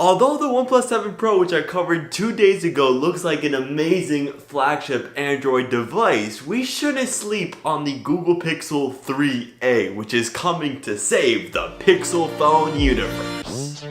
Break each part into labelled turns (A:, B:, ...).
A: Although the OnePlus 7 Pro, which I covered 2 days ago, looks like an amazing flagship Android device, we shouldn't sleep on the Google Pixel 3a, which is coming to save the Pixel phone universe.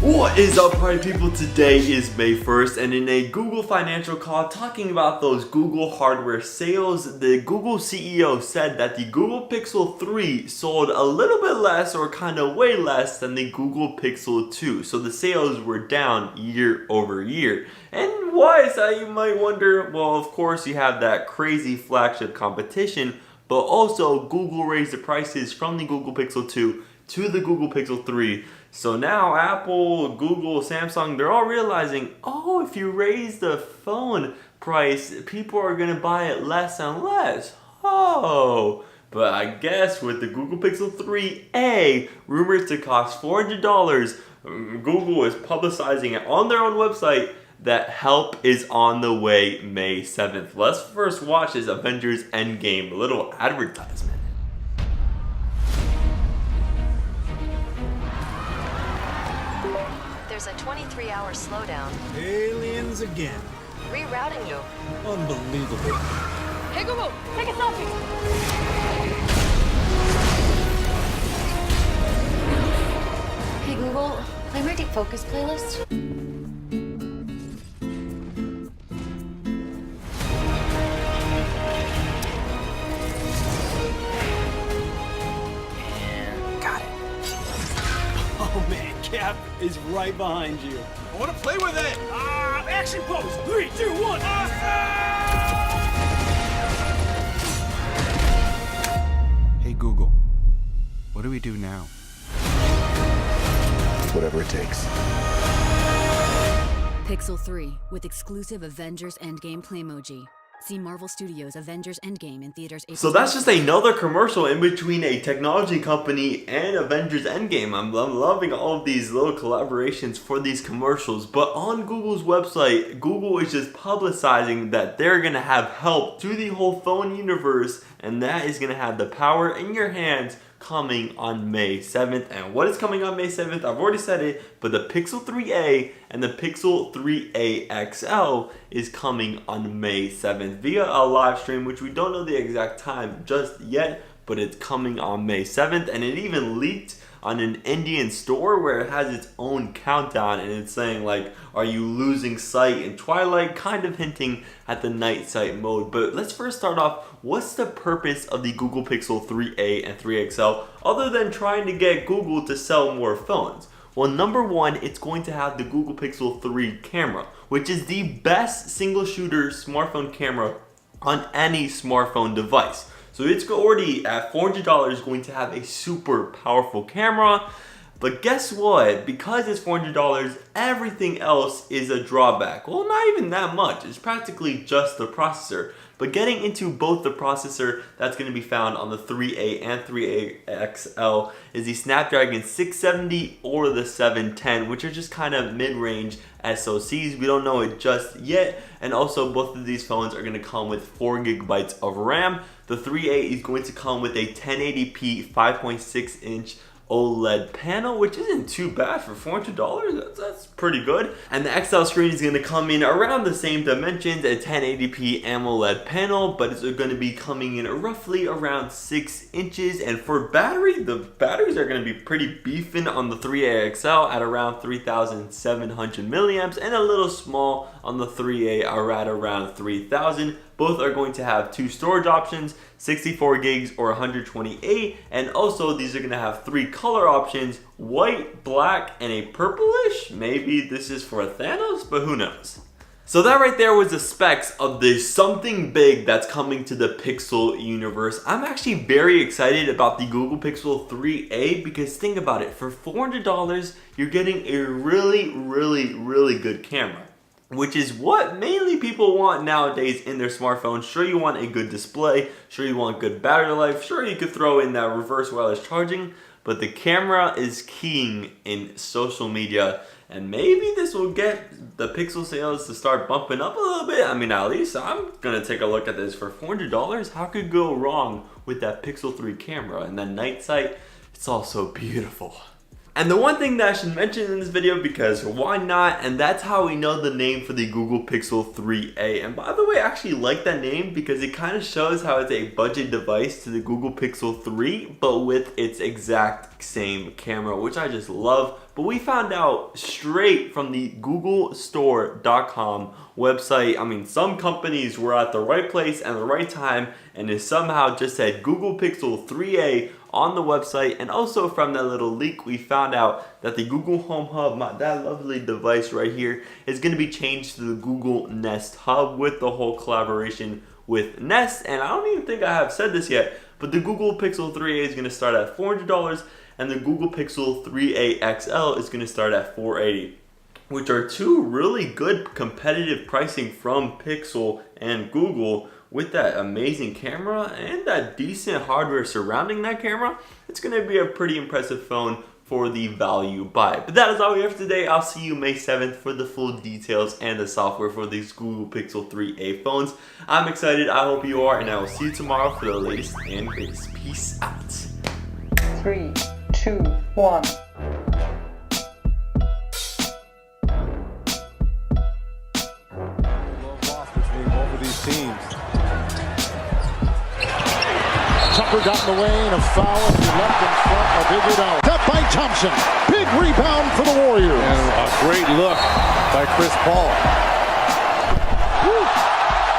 A: What is up, party people? Today is May 1st, and in a Google financial call talking about those Google hardware sales, the Google CEO said that the Google Pixel 3 sold a little bit less, or kind of way less, than the Google Pixel 2. So the sales were down year over year. And why is that, you might wonder? Well, of course you have that crazy flagship competition, but also Google raised the prices from the Google Pixel 2 to the Google Pixel 3. So now Apple, Google, Samsung, they're all realizing, oh, if you raise the phone price, people are going to buy it less and less. Oh, but I guess with the Google Pixel 3a, rumored to cost $400, Google is publicizing it on their own website that help is on the way May 7th. Let's first watch this Avengers Endgame little advertisement.
B: There's a 23-hour slowdown.
C: Aliens again.
B: Rerouting you.
C: Unbelievable.
B: Hey Google, take a selfie.
D: Hey Google, play my Deep Focus playlist.
C: Oh man, Cap is right behind you.
E: I want to play with it! Action pose! 3, 2, 1,
F: Hey Google, what do we do now?
G: Whatever it takes.
H: Pixel 3 with exclusive Avengers Endgame Playmoji. See Marvel Studios' Avengers Endgame in theaters.
A: So that's just another commercial in between a technology company and Avengers Endgame. I'm loving all of these little collaborations for these commercials. But on Google's website, Google is just publicizing that they're going to have help to the whole phone universe. And that is going to have the power in your hands coming on May 7th. And what is coming on May 7th? I've already said it, but the Pixel 3a and the Pixel 3a XL is coming on May 7th via a live stream, which we don't know the exact time just yet, but it's coming on May 7th. And it even leaked on an Indian store where it has its own countdown, and it's saying like, are you losing sight in twilight, kind of hinting at the night sight mode. But let's first start off, what's the purpose of the Google Pixel 3a and 3XL other than trying to get Google to sell more phones? Well, number one, it's going to have the Google Pixel 3 camera, which is the best single shooter smartphone camera on any smartphone device. So it's already at $400 going to have a super powerful camera. But guess what? Because it's $400, everything else is a drawback. Well, not even that much. It's practically just the processor. But getting into both the processor that's going to be found on the 3A and 3A XL is the Snapdragon 670 or the 710, which are just kind of mid-range SoCs. We don't know it just yet. And also both of these phones are going to come with 4 gigabytes of RAM. The 3A is going to come with a 1080p 5.6 inch OLED panel, which isn't too bad for $400. That's pretty good. And the XL screen is going to come in around the same dimensions, a 1080p AMOLED panel, but it's going to be coming in roughly around 6 inches. And for battery, the batteries are going to be pretty beefing on the 3A XL at around 3,700 milliamps, and a little small on the 3A are at around 3,000. Both are going to have 2 storage options, 64 gigs or 128, and also these are going to have 3 color options, white, black, and a purplish. Maybe this is for Thanos, but who knows? So that right there was the specs of this something big that's coming to the Pixel universe. I'm actually very excited about the Google Pixel 3a because think about it, for $400 you're getting a really good camera, which is what mainly people want nowadays in their smartphones. Sure, you want a good display, sure you want good battery life, sure you could throw in that reverse wireless charging, but the camera is king in social media, and maybe this will get the Pixel sales to start bumping up a little bit. I mean, at least I'm gonna take a look at this for $400. How could go wrong with that Pixel 3 camera? And then night sight, It's all so beautiful. And the one thing that I should mention in this video, because why not, and that's how we know the name for the Google Pixel 3a. And by the way, I actually like that name because it kind of shows how it's a budget device to the Google Pixel 3, but with its exact same camera, which I just love. But we found out straight from the googlestore.com website. I mean, some companies were at the right place and the right time, and it somehow just said Google Pixel 3a on the website. And also from that little leak, we found out that the Google Home Hub, that lovely device right here, is going to be changed to the Google Nest Hub with the whole collaboration with Nest. And I don't even think I have said this yet, but the Google Pixel 3a is going to start at $400, and the Google Pixel 3a XL is going to start at $480, which are two really good competitive pricing from Pixel and Google. With that amazing camera and that decent hardware surrounding that camera, it's going to be a pretty impressive phone for the value buy. But that is all we have for today. I'll see you May 7th for the full details and the software for these Google Pixel 3a phones. I'm excited. I hope you are, and I will see you tomorrow for the latest and greatest. Peace out.
G: 3, 2, 1.
I: Teams. Tucker got in the way and a foul. If he left in front, or did you know? Up by Thompson. Big rebound for the Warriors. And a great look by Chris Paul.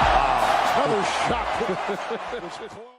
I: Wow. Another shot.